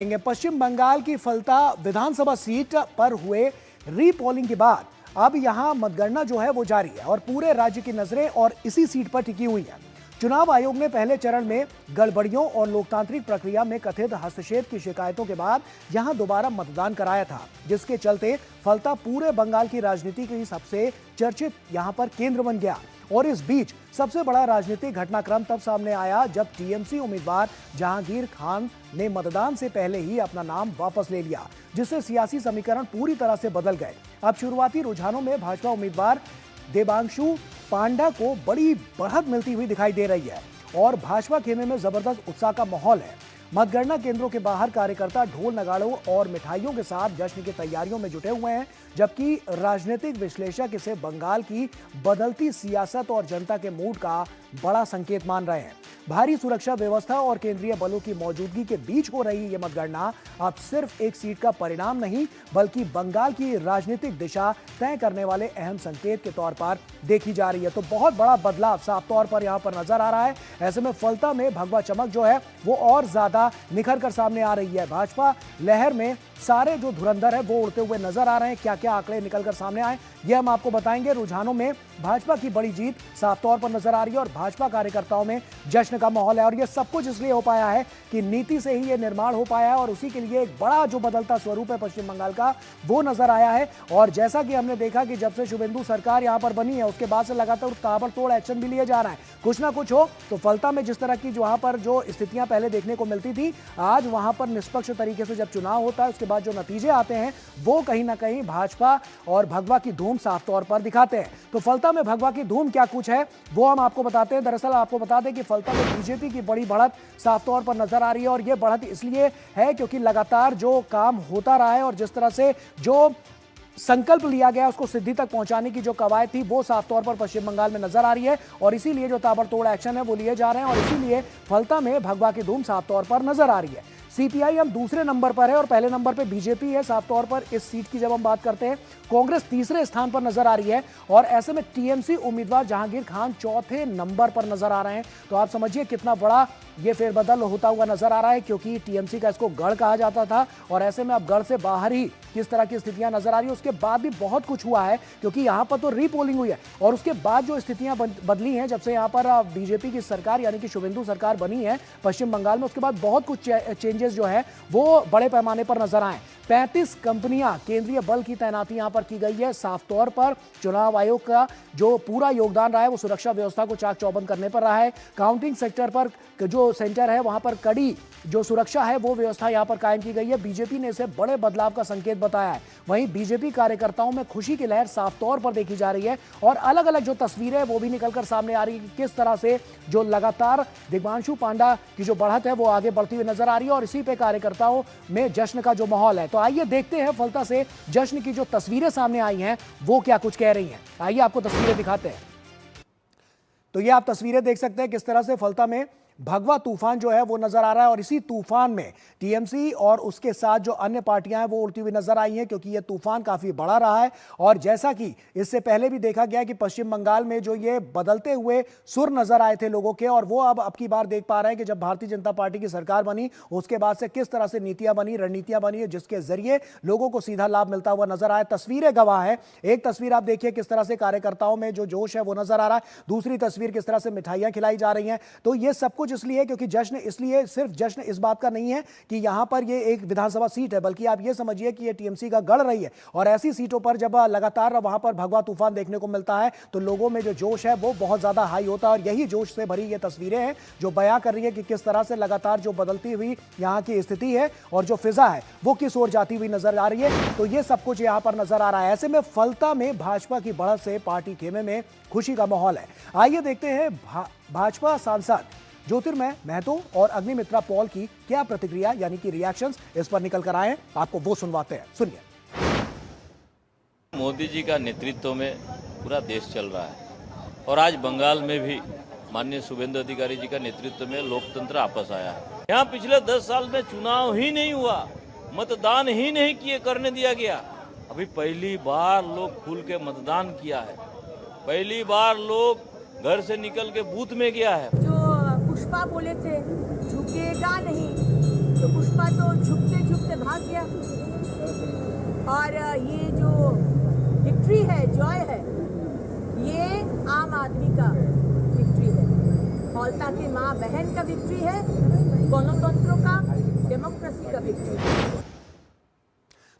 पश्चिम बंगाल की फलता विधानसभा सीट पर हुए रीपोलिंग के बाद अब यहां मतगणना जो है वो जारी है और पूरे राज्य की नजरें और इसी सीट पर टिकी हुई है। चुनाव आयोग ने पहले चरण में गड़बड़ियों और लोकतांत्रिक प्रक्रिया में कथित हस्तक्षेप की शिकायतों के बाद यहां दोबारा मतदान कराया था, जिसके चलते फलता पूरे बंगाल की राजनीति की सबसे चर्चित यहां पर केंद्र बन गया। और इस बीच सबसे बड़ा राजनीतिक घटनाक्रम तब सामने आया जब टीएमसी उम्मीदवार जहांगीर खान ने मतदान से पहले ही अपना नाम वापस ले लिया, जिससे सियासी समीकरण पूरी तरह से बदल गए। अब शुरुआती रुझानों में भाजपा उम्मीदवार देबांशु पांडा को बड़ी बढ़त मिलती हुई दिखाई दे रही है और भाजपा खेमे में जबरदस्त उत्साह का माहौल है। मतगणना केंद्रों के बाहर कार्यकर्ता ढोल नगाड़ों और मिठाइयों के साथ जश्न की तैयारियों में जुटे हुए हैं, जबकि राजनीतिक विश्लेषक इसे बंगाल की बदलती सियासत और जनता के मूड का बड़ा संकेत मान रहे हैं। भारी सुरक्षा व्यवस्था और केंद्रीय बलों की मौजूदगी के बीच हो रही ये मतगणना अब सिर्फ एक सीट का परिणाम नहीं, बल्कि बंगाल की राजनीतिक दिशा तय करने वाले अहम संकेत के तौर पर देखी जा रही है। तो बहुत बड़ा बदलाव साफ तौर पर यहां पर नजर आ रहा है। ऐसे में फलता में भगवा चमक जो है वो और ज्यादा निखर कर सामने आ रही है। भाजपा लहर में सारे जो धुरंधर है वो उड़ते हुए नजर आ रहे हैं। क्या क्या आंकड़े निकलकर सामने आए ये हम आपको बताएंगे। रुझानों में भाजपा की बड़ी जीत साफ तौर पर नजर आ रही है और भाजपा कार्यकर्ताओं में जश्न का माहौल है और ये सब कुछ इसलिए हो पाया है कि नीति से ही ये निर्माण हो पाया है और उसी के लिए एक बड़ा जो बदलता स्वरूप है पश्चिम बंगाल का वो नजर आया है। और जैसा कि हमने देखा कि जब से शुभेंदु सरकार यहां पर बनी है उसके बाद से लगातार ताबड़तोड़ एक्शन भी लिए जा रहा है। कुछ ना कुछ हो तो फलता में जिस तरह की वहां पर जो स्थितियां पहले देखने को मिलती थी, आज वहां पर निष्पक्ष तरीके से जब चुनाव होता है उसके बाद जो नतीजे आते हैं वो कहीं ना कहीं भाजपा और भगवा की धूम साफ तौर पर दिखाते हैं। तो फलता में भगवा की धूम क्या कुछ है वो हम आपको बताते हैं। दरअसल आपको बता दें कि फलता में बीजेपी की बड़ी बढ़त साफ तौर पर नजर आ रही है और यह बढ़त इसलिए है क्योंकि लगातार जो काम होता रहा है और जिस तरह से जो संकल्प लिया गया उसको सिद्धि तक पहुंचाने की जो कवायद थी वो साफ तौर पर पश्चिम बंगाल में नजर आ रही है और इसीलिए जो ताबड़तोड़ एक्शन है वो लिए जा रहे हैं और इसीलिए फलता में भगवा की धूम साफ तौर पर नजर आ रही है। सीपीआई दूसरे नंबर पर है और पहले नंबर पर बीजेपी है। साफ तौर पर इस सीट की जब हम बात करते हैं कांग्रेस तीसरे स्थान पर नजर आ रही है और ऐसे में टीएमसी उम्मीदवार जहांगीर खान चौथे नंबर पर नजर आ रहे हैं। तो आप समझिए कितना बड़ा ये फेरबदल होता हुआ नजर आ रहा है, क्योंकि टीएमसी का इसको गढ़ कहा जाता था और ऐसे में अब गढ़ से बाहर ही किस तरह की स्थितियां नजर आ रही है। उसके बाद भी बहुत कुछ हुआ है क्योंकि यहां पर तो रीपोलिंग हुई है और उसके बाद जो स्थितियां बदली हैं जब से यहां पर बीजेपी की सरकार यानी कि शुभेंदु सरकार बनी है पश्चिम बंगाल में, उसके बाद बहुत कुछ चेंजेस जो है वो बड़े पैमाने पर नजर आए। 35 कंपनियां केंद्रीय बल की तैनाती यहां पर की गई है। साफ तौर पर चुनाव आयोग का जो पूरा योगदान रहा है वो सुरक्षा व्यवस्था को चाक चौबंद करने पर रहा है। काउंटिंग सेक्टर पर जो सेंटर है वहां पर कड़ी जो सुरक्षा है वो व्यवस्था यहां पर कायम की गई है। बीजेपी ने इसे बड़े बदलाव का संकेत बताया है। वहीं बीजेपी कार्यकर्ताओं में खुशी की लहर साफ तौर पर देखी जा रही है और अलग अलग जो तस्वीरें वो भी निकलकर सामने आ रही है कि किस तरह से जो लगातार देबांशु पांडा की जो बढ़त है वो आगे बढ़ती हुई नजर आ रही है और इसी पे कार्यकर्ताओं में जश्न का जो माहौल है। तो आइए देखते हैं फलता से जश्न की जो तस्वीरें सामने आई हैं वो क्या कुछ कह रही हैं। आइए आपको तस्वीरें दिखाते हैं। तो ये आप तस्वीरें देख सकते हैं किस तरह से फलता में भगवा तूफान जो है वो नजर आ रहा है और इसी तूफान में टीएमसी और उसके साथ जो अन्य पार्टियां हैं वो उड़ती हुई नजर आई हैं क्योंकि ये तूफान काफी बड़ा रहा है। और जैसा कि इससे पहले भी देखा गया कि पश्चिम बंगाल में जो ये बदलते हुए सुर नजर आए थे लोगों के और वो अब की बार देख पा रहे हैं कि जब भारतीय जनता पार्टी की सरकार बनी उसके बाद से किस तरह से नीतियां बनी, रणनीतियां बनी है जिसके जरिए लोगों को सीधा लाभ मिलता हुआ नजर आया। तस्वीरें गवाह है। एक तस्वीर आप देखिए किस तरह से कार्यकर्ताओं में जो जोश है वो नजर आ रहा है, दूसरी तस्वीर किस तरह से मिठाइयां खिलाई जा रही हैं। तो ये सब कुछ इसलिए क्योंकि जश्न इसलिए सिर्फ जश्न इस बात का नहीं है कि यहां पर ये एक विधानसभा सीट है, बल्कि आप ये समझिए कि ये टीएमसी का गढ़ रही है और ऐसी सीटों पर जब लगातार वहां पर भगवा तूफान देखने को मिलता है तो लोगों में जो जोश है वो बहुत ज्यादा हाई होता है और यही जोश से भरी ये तस्वीरें हैं जो बयां कर रही है कि किस तरह से लगातार जो बदलती हुई यहां की स्थिति है और जो फिजा है वो किस ओर जाती हुई नजर आ रही है। तो ये सब कुछ यहां पर नजर आ रहा है। ऐसे में फलता में भाजपा की बढ़त से पार्टी खेमे में खुशी का माहौल है। आइए देखते हैं भाजपा सांसद ज्योतिर्मय महतो और अग्निमित्रा पॉल की क्या प्रतिक्रिया यानी कि रिएक्शंस इस पर निकल कर आए, आपको वो सुनवाते हैं। सुनिए। मोदी जी का नेतृत्व में पूरा देश चल रहा है और आज बंगाल में भी माननीय शुभेंदु अधिकारी जी का नेतृत्व में लोकतंत्र आपस आया है। यहाँ पिछले 10 साल में चुनाव ही नहीं हुआ, मतदान ही नहीं करने दिया गया। अभी पहली बार लोग खुल के मतदान किया है, पहली बार लोग घर से निकल के बूथ में गया है। पुष्पा बोले थे झुकेगा नहीं, तो पुष्पा तो झुकते गया। और ये जो विक्ट्री है, जॉय है, ये आम आदमी का विक्ट्री है, फलता की माँ बहन का विक्ट्री है, गणतंत्र का, डेमोक्रेसी का विक्ट्री है।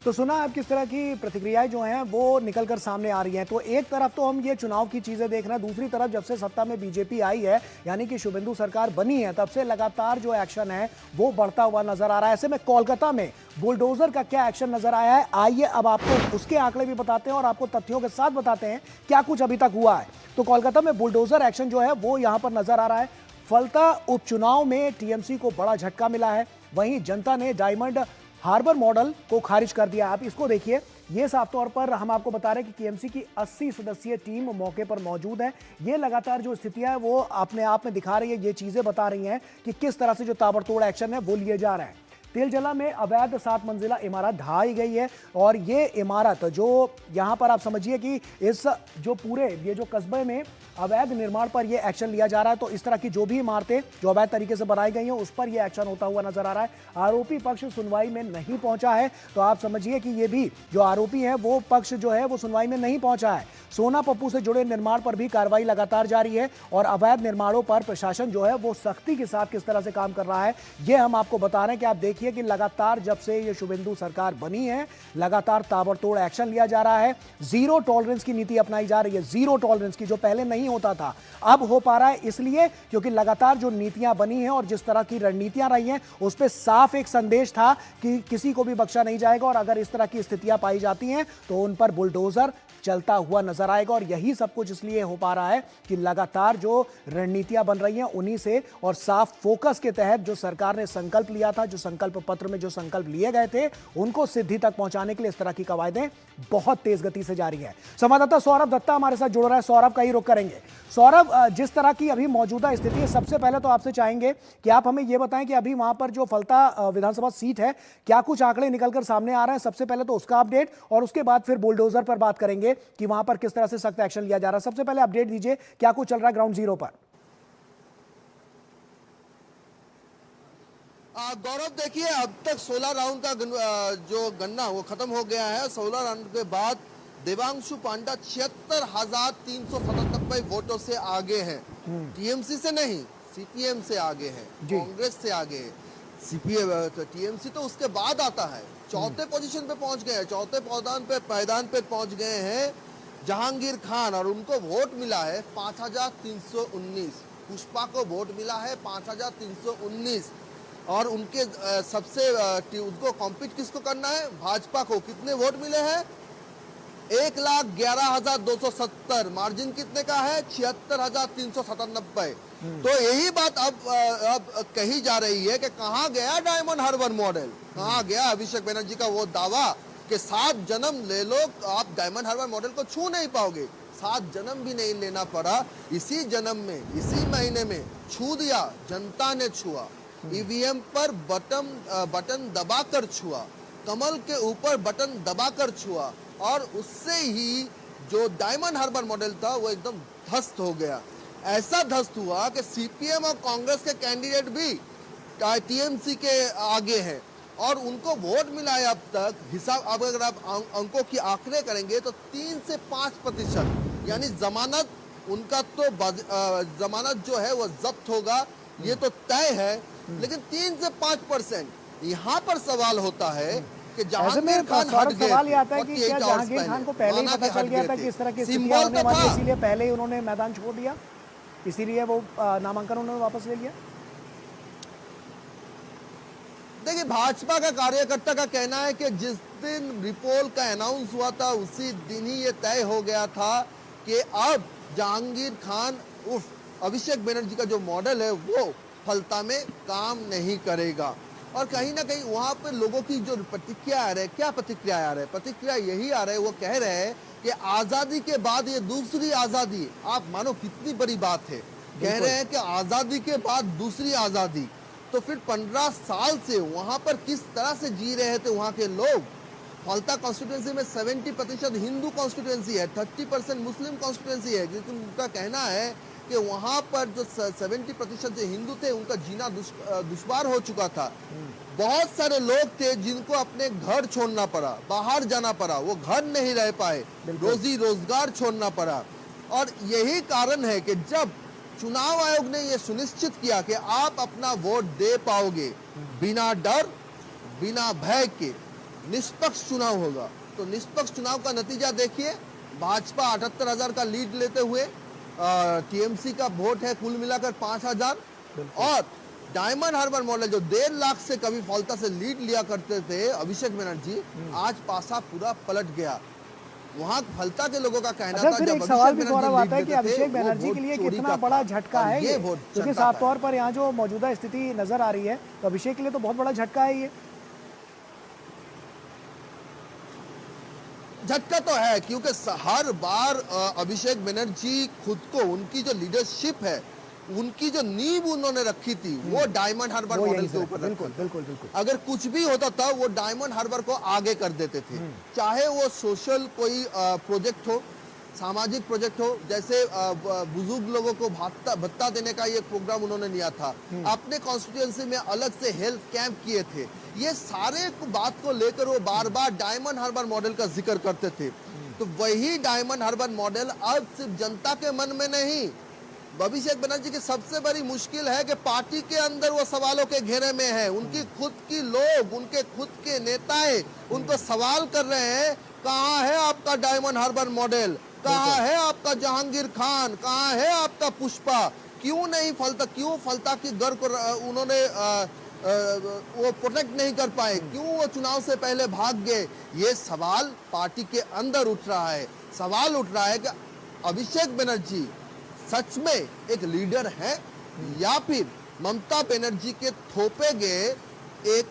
तो सुना आप किस तरह की प्रतिक्रियाएं जो हैं वो निकलकर सामने आ रही हैं। तो एक तरफ तो हम ये चुनाव की चीजें देख रहे हैं, दूसरी तरफ जब से सत्ता में बीजेपी आई है, यानी कि शुभेंदु सरकार बनी है, तब से लगातार जो एक्शन है वो बढ़ता हुआ नजर आ रहा है। ऐसे में कोलकाता में बुलडोजर का क्या एक्शन नजर आया है, आइए अब आपको उसके आंकड़े भी बताते हैं और आपको तथ्यों के साथ बताते हैं क्या कुछ अभी तक हुआ है। तो कोलकाता में बुलडोजर एक्शन जो है वो यहां पर नजर आ रहा है। फलता उपचुनाव में टीएमसी को बड़ा झटका मिला है, वहीं जनता ने डायमंड हार्बर मॉडल को खारिज कर दिया। आप इसको देखिए, ये साफ तौर पर हम आपको बता रहे हैं कि टीएमसी की 80 सदस्यीय टीम मौके पर मौजूद है। ये लगातार जो स्थितियां है वो अपने आप में दिखा रही है, ये चीजें बता रही हैं कि किस तरह से जो ताबड़तोड़ एक्शन है वो लिए जा रहे हैं। तिलजला में अवैध 7 मंजिला इमारत ढाई गई है और ये इमारत जो यहाँ पर आप समझिए कि इस जो पूरे ये जो कस्बे में अवैध निर्माण पर ये एक्शन लिया जा रहा है। तो इस तरह की जो भी इमारतें जो अवैध तरीके से बनाई गई हैं उस पर ये एक्शन होता हुआ नजर आ रहा है। आरोपी पक्ष सुनवाई में नहीं पहुंचा है, तो आप समझिए कि ये भी जो आरोपी है वो पक्ष जो है वो सुनवाई में नहीं पहुंचा है। सोना पप्पू से जुड़े निर्माण पर भी कार्रवाई लगातार जारी है और अवैध निर्माणों पर प्रशासन जो है वो सख्ती के साथ किस तरह से काम कर रहा है ये हम आपको बता रहे हैं कि आप देखिए कि लगातार जब से ये शुभेंदु सरकार बनी है लगातार ताबड़तोड़ एक्शन लिया जा रहा है। जीरो टॉलरेंस की नीति अपनाई जा रही है, जीरो टॉलरेंस की, जो पहले नहीं होता था अब हो पा रहा है, इसलिए क्योंकि लगातार जो नीतियां बनी हैं और जिस तरह की रणनीतियां रही हैं उस पर साफ एक संदेश था कि किसी को भी बख्शा नहीं जाएगा और अगर इस तरह की स्थितियां पाई जाती हैं तो उन पर बुलडोजर चलता हुआ नजर आएगा। और यही सब कुछ इसलिए हो पा रहा है कि लगातार जो रणनीतियां बन रही हैं उन्हीं से और साफ फोकस के तहत जो सरकार ने संकल्प लिया था, जो संकल्प पत्र में जो संकल्प लिए गए थे उनको सिद्धि तक पहुंचाने के लिए इस तरह की कवायदें बहुत तेज गति से जारी है। संवाददाता सौरभ दत्ता हमारे साथ जुड़ रहा है, सौरभ का ही रुख करेंगे। सौरभ, जिस तरह की अभी मौजूदा स्थिति है, सबसे पहले तो आपसे चाहेंगे कि आप हमें यह बताएं कि अभी वहां पर जो फलता विधानसभा सीट है क्या कुछ आंकड़े निकलकर सामने आ रहे हैं, सबसे पहले तो उसका अपडेट, और उसके बाद फिर बुलडोजर पर बात करेंगे कि वहां पर किस तरह से सख्त एक्शन लिया जा रहा है। सबसे पहले अपडेट दीजिए, क्या कुछ चल रहा है ग्राउंड जीरो पर। गौरव, देखिए अब तक 16 राउंड का जो गन्ना वो खत्म हो गया है। 16 राउंड के बाद देवांशु पांडा 76,397 वोटों से आगे हैं। टीएमसी से नहीं, सीपीएम से आगे है, कांग्रेस से आगे है। सीपीएम टीएमसी तो उसके बाद आता है। चौथे पोजीशन पे पहुंच गए हैं, चौथे पायदान पे पहुंच गए हैं जहांगीर खान और उनको वोट मिला है 5,319। पुष्पा को वोट मिला है 5,319 और उनके सबसे उनको कॉम्पीट किसको करना है? भाजपा को। कितने वोट मिले हैं? 1,11,270। मार्जिन कितने का है? 76,397। तो यही बात अब कही जा रही है कि कहाँ गया डायमंड हार्बर मॉडल, कहाँ गया अभिषेक बनर्जी का वो दावा कि 7 जन्म ले लो आप डायमंड हार्बर मॉडल को छू नहीं पाओगे। 7 जन्म भी नहीं लेना पड़ा, इसी जन्म में, इसी महीने में छू दिया, जनता ने छुआ। ईवीएम पर बटन दबाकर छुआ, कमल के ऊपर बटन दबाकर छुआ और उससे ही जो डायमंड हार्बर मॉडल था वो एकदम ध्वस्त हो गया। ऐसा ध्वस्त हुआ कि सीपीएम और कांग्रेस के कैंडिडेट भी टीएमसी के आगे हैं और उनको वोट मिला है अब तक। हिसाब अब अगर आप अंकों की आंकड़े करेंगे तो 3 से 5%, यानी जमानत उनका तो जमानत जो है वो जब्त होगा, ये तो तय है, लेकिन 3 से 5%। यहाँ पर सवाल होता है कि जहांगीर खान हट गए। सवाल ये आता है कि क्या जहांगीर खान को पहले ही पता चल गया था कि इस तरह की स्थितियां होने वाली, इसीलिए पहले ही उन्होंने मैदान छोड़ दिया, इसीलिए वो नामांकन उन्होंने वापस ले लिया? देखिए, भाजपा का कार्यकर्ता का कहना है कि जिस दिन रिपोल का अनाउंस हुआ था उसी दिन ही ये तय हो गया था कि अब जहांगीर खान उर्फ अभिषेक बनर्जी का जो मॉडल है वो फलता में काम नहीं करेगा। और कहीं ना कहीं वहां पर लोगों की जो प्रतिक्रिया आ रही है, क्या प्रतिक्रिया आ रहा है? प्रतिक्रिया यही आ रहा है, वो कह रहे हैं कि आजादी के बाद ये दूसरी आजादी। आप मानो कितनी बड़ी बात है, कह रहे हैं कि आजादी के बाद दूसरी आजादी। तो फिर 15 साल से वहां पर किस तरह से जी रहे थे वहां के लोग? फलता कॉन्स्टिट्यूएंसी में 70% हिंदू कॉन्स्टिट्यूएंसी है, 30% मुस्लिम कॉन्स्टिट्यूएंसी है, लेकिन उनका कहना है कि वहां पर जो 70% जो हिंदू थे उनका जीना दुश्वार हो चुका था। बहुत सारे लोग थे जिनको अपने घर छोड़ना पड़ा, बाहर जाना पड़ा, वो घर नहीं रह पाए, रोजी रोजगार छोड़ना पड़ा। और यही कारण है कि जब चुनाव आयोग ने यह सुनिश्चित किया कि आप अपना वोट दे पाओगे बिना डर, बिना भय के, निष्पक्ष चुनाव होगा, तो निष्पक्ष चुनाव का नतीजा देखिए। भाजपा 78,000 का लीड लेते हुए, टीएमसी का वोट है कुल मिलाकर 5,000, और डायमंड हार्बर मॉडल जो 1.5 लाख से कभी फलता से लीड लिया करते थे अभिषेक बनर्जी, आज पासा पूरा पलट गया। वहां फलता के लोगों का कहना था, फिर एक सवाल भी गौरव आता है कि अभिषेक बनर्जी के लिए कितना बड़ा झटका है ये, क्योंकि साफ तौर पर यहाँ जो मौजूदा स्थिति नजर आ रही है तो अभिषेक के लिए तो बहुत बड़ा झटका है ये। झटका तो है, क्योंकि हर बार अभिषेक बनर्जी खुद को, उनकी जो लीडरशिप है, उनकी जो नींव उन्होंने रखी थी वो डायमंड हार्बर मॉडल के ऊपर रखी। अगर कुछ भी होता था वो डायमंड हार्बर को आगे कर देते थे, चाहे वो सोशल कोई प्रोजेक्ट हो, सामाजिक प्रोजेक्ट हो, जैसे बुजुर्ग लोगों को भत्ता देने का ये प्रोग्राम उन्होंने लिया था, अपने कॉन्स्टिट्यूएंसी में अलग से हेल्थ कैंप किए थे। ये सारे बात को लेकर वो बार बार डायमंड हार्बर मॉडल का जिक्र करते थे। तो वही डायमंड हार्बर मॉडल अब सिर्फ जनता के मन में नहीं, अभिषेक बनर्जी की सबसे बड़ी मुश्किल है कि पार्टी के अंदर वो सवालों के घेरे में है। उनकी खुद की लोग, उनके खुद के नेताएं उनको सवाल कर रहे हैं, कहाँ है आपका डायमंड हार्बर मॉडल, कहाँ है आपका जहांगीर खान, कहाँ है आपका पुष्पा, क्यों नहीं फलता, क्यों फलता की घर को उन्होंने वो प्रोटेक्ट नहीं कर पाए, क्यों वो चुनाव से पहले भाग गए। ये सवाल पार्टी के अंदर उठ रहा है। सवाल उठ रहा है कि अभिषेक बनर्जी सच में एक लीडर है या फिर ममता बनर्जी के थोपे गए एक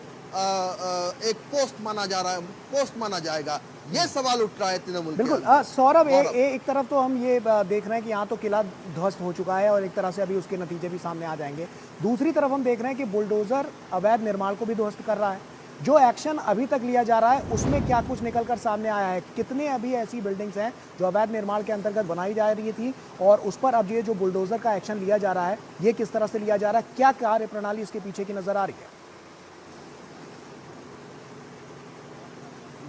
पोस्ट माना जा रहा है, पोस्ट माना जाएगा। ये सवाल उठ रहा है तृणमूल। बिल्कुल सौरभ, एक तरफ तो हम ये देख रहे हैं कि यहाँ तो किला ध्वस्त हो चुका है और एक तरह से अभी उसके नतीजे भी सामने आ जाएंगे। दूसरी तरफ हम देख रहे हैं कि बुलडोजर अवैध निर्माण को भी ध्वस्त कर रहा है। जो एक्शन अभी तक लिया जा रहा है उसमें क्या कुछ निकलकर सामने आया है? कितने अभी ऐसी बिल्डिंग्स हैं जो अवैध निर्माण के अंतर्गत बनाई जा रही थी और उस पर अब ये जो बुलडोजर का एक्शन लिया जा रहा है ये किस तरह से लिया जा रहा है? क्या कार्य प्रणाली इसके पीछे की नजर आ रही है?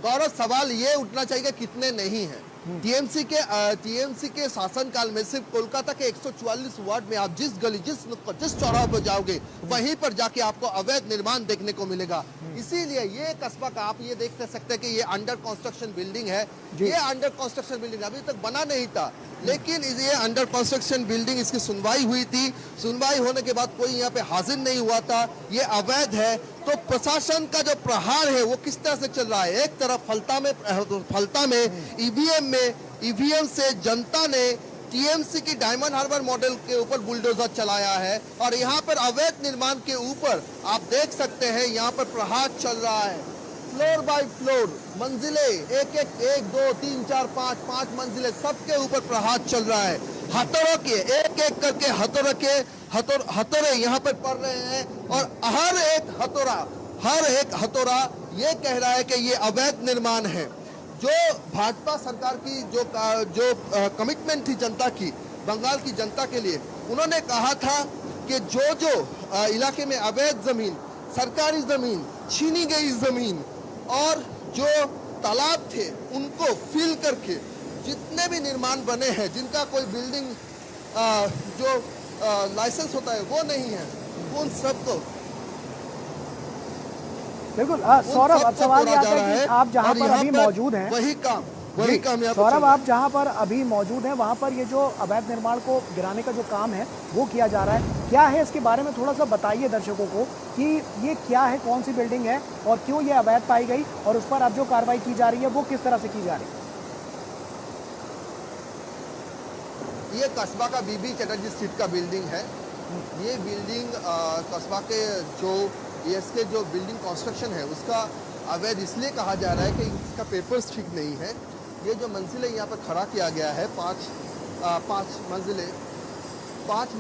गौरव, सवाल ये उठना चाहिए कि कितने नहीं है। टीएमसी के शासनकाल में सिर्फ कोलकाता के 144 वार्ड में आप जिस गली, जिस चौराहे पर जाओगे वहीं पर जाके आपको अवैध निर्माण देखने को मिलेगा। इसीलिए ये कस्बा का आप ये देख सकते हैं कि ये अंडर कंस्ट्रक्शन बिल्डिंग है। ये अंडर कंस्ट्रक्शन बिल्डिंग अभी तक बना नहीं था, लेकिन ये अंडर कंस्ट्रक्शन बिल्डिंग, इसकी सुनवाई हुई थी। सुनवाई होने के बाद कोई यहाँ पे हाजिर नहीं हुआ था। ये अवैध है। तो प्रशासन का जो प्रहार है वो किस तरह से चल रहा है? एक तरफ फलता में ईवीएम से जनता ने टीएमसी की डायमंड हार्बर मॉडल के ऊपर बुलडोजर चलाया है और यहाँ पर अवैध निर्माण के ऊपर आप देख सकते हैं यहाँ पर प्रहार चल रहा है। फ्लोर बाय फ्लोर, मंजिले, एक 2 3 4 5 मंजिले, सबके ऊपर प्रहार चल रहा है। हथौड़ों के एक करके हथौड़े यहाँ पर पड़ रहे हैं और हर एक हथौड़ा ये कह रहा है कि ये अवैध निर्माण है। जो भाजपा सरकार की जो कमिटमेंट थी जनता की, बंगाल की जनता के लिए, उन्होंने कहा था कि जो इलाके में अवैध जमीन, सरकारी जमीन, छीनी गई जमीन और जो तालाब थे उनको फिल करके जितने भी निर्माण बने हैं, जिनका कोई बिल्डिंग जो लाइसेंस होता है वो नहीं है, उन सबको बिल्कुल सौरभ, अब सवाल ये आता है कि आप जहां पर अभी मौजूद हैं, वही काम सौरभ, आप जहां पर अभी मौजूद हैं वहां पर ये जो अवैध निर्माण को गिराने का जो काम है वो किया जा रहा है। क्या है इसके बारे में थोड़ा सा बताइए दर्शकों को कि ये क्या है, कौन सी बिल्डिंग है और क्यों ये अवैध पाई गई और उस पर अब जो कार्रवाई की जा रही है वो किस तरह से की जा रही है? ये कस्बा का बीबी चटर्जी स्ट्रीट का बिल्डिंग है। ये बिल्डिंग कस्बा के इसके जो बिल्डिंग कंस्ट्रक्शन है उसका अवैध इसलिए कहा जा रहा है कि इसका पेपर्स ठीक नहीं है। ये जो मंजिलें यहाँ पर खड़ा किया गया है, पाँच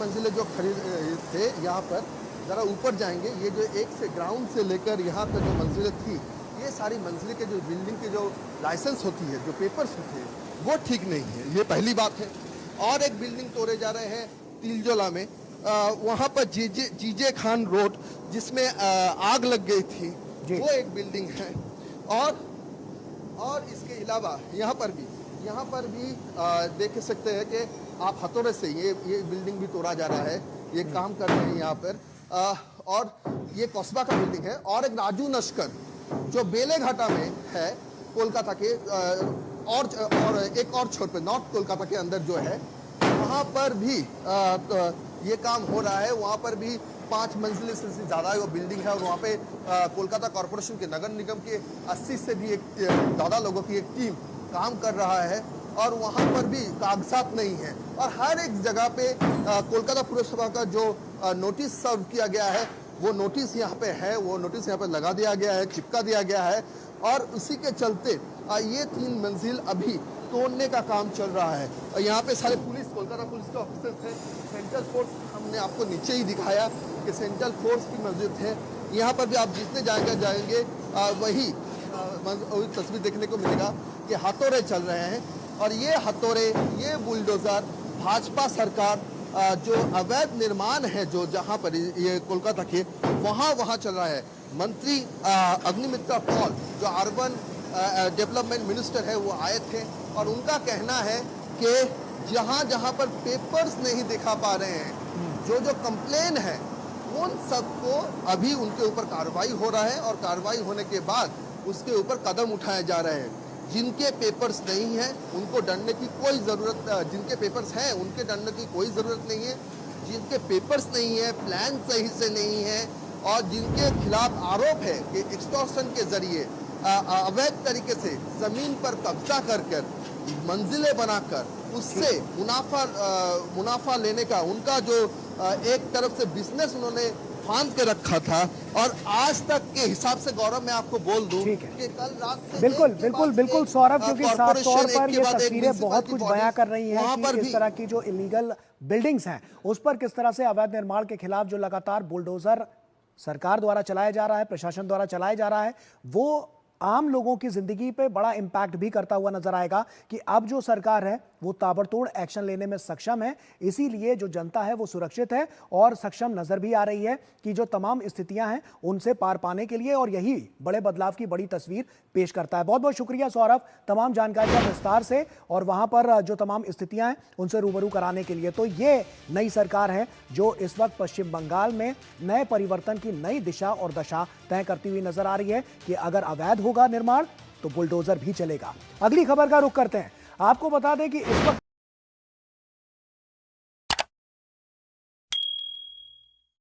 मंजिले जो खरीद थे, यहाँ पर ज़रा ऊपर जाएंगे, ये जो एक से ग्राउंड से लेकर यहाँ पर जो मंजिलें थी, ये सारी मंजिलें के जो बिल्डिंग की जो लाइसेंस होती है, जो पेपर्स होते हैं, वो ठीक नहीं है। ये पहली बात है। और एक बिल्डिंग तोड़े जा रहे हैं, तिलजोला में वहां पर जीजे खान रोड जिसमें आग लग गई थी, वो एक बिल्डिंग है। और इसके अलावा यहाँ पर भी देख सकते हैं कि आप हथौड़े से ये बिल्डिंग भी तोड़ा जा रहा है, ये काम कर रहे हैं यहाँ पर। और ये कस्बा का बिल्डिंग है। और एक राजू नस्कर जो बेलेघाटा में है कोलकाता के, और एक और छोर पे नॉर्थ कोलकाता के अंदर जो है, वहाँ पर भी ये काम हो रहा है। वहाँ पर भी 5 मंजिल से ज़्यादा वो बिल्डिंग है और वहाँ पे कोलकाता कॉरपोरेशन के नगर निगम के 80 से भी एक ज़्यादा लोगों की एक टीम काम कर रहा है और वहाँ पर भी कागजात नहीं है। और हर एक जगह पे कोलकाता पुरसभा का जो नोटिस सर्व किया गया है, वो नोटिस यहाँ पे है, वो नोटिस यहाँ पे लगा दिया गया है, चिपका दिया गया है। और उसी के चलते ये 3 मंजिल अभी तोड़ने का काम चल रहा है। और यहाँ पे सारे कोलकाता पुलिस के ऑफिसर्स हैं। सेंट्रल फोर्स हमने आपको नीचे ही दिखाया कि सेंट्रल फोर्स की मस्जिद है। यहाँ पर भी आप जितने जाएंगे वही तस्वीर देखने को मिलेगा कि हथौड़े चल रहे हैं। और ये हथौड़े, ये बुलडोजर भाजपा सरकार जो अवैध निर्माण है जो जहाँ पर ये कोलकाता के वहाँ चल रहा है। मंत्री अग्निमित्रा पॉल जो अर्बन डेवलपमेंट मिनिस्टर है, वो आए थे और उनका कहना है कि जहाँ पर पेपर्स नहीं दिखा पा रहे हैं, जो कंप्लेन है, उन सबको अभी उनके ऊपर कार्रवाई हो रहा है और कार्रवाई होने के बाद उसके ऊपर कदम उठाए जा रहे हैं। जिनके पेपर्स नहीं है उनको डरने की कोई ज़रूरत, जिनके पेपर्स हैं उनके डरने की कोई ज़रूरत नहीं है। जिनके पेपर्स नहीं है, प्लान सही से नहीं है और जिनके खिलाफ आरोप है कि एक्सटॉर्शन के जरिए अवैध तरीके से ज़मीन पर कब्जा कर मंजिलें बनाकर उससे मुनाफा लेने का उनका जो एक तरफ से बिजनेस उन्होंने फांद के रखा था। और आज तक के हिसाब से गौरव मैं आपको बोल दूं कि कल रात से बिल्कुल सौरभ, क्योंकि साफ तौर पर ये तस्वीरें बहुत कुछ बयां कर रही हैं कि इस तरह की जो इलीगल बिल्डिंग्स हैं उस पर किस तरह से अवैध निर्माण के खिलाफ जो लगातार बुलडोजर सरकार द्वारा चलाया जा रहा है, प्रशासन द्वारा चलाया जा रहा है, वो आम लोगों की जिंदगी पे बड़ा इंपैक्ट भी करता हुआ नजर आएगा कि अब जो सरकार है वो ताबड़तोड़ एक्शन लेने में सक्षम है। इसीलिए जो जनता है वो सुरक्षित है और सक्षम नजर भी आ रही है कि जो तमाम स्थितियां हैं उनसे पार पाने के लिए, और यही बड़े बदलाव की बड़ी तस्वीर पेश करता है। बहुत बहुत शुक्रिया सौरभ तमाम जानकारी का विस्तार से और वहां पर जो तमाम स्थितियां हैं उनसे रूबरू कराने के लिए। तो ये नई सरकार है जो इस वक्त पश्चिम बंगाल में नए परिवर्तन की नई दिशा और दशा तय करती हुई नजर आ रही है कि अगर अवैध होगा निर्माण तो बुलडोजर भी चलेगा। अगली खबर का रुख करते हैं। आपको बता दें कि इस वक्त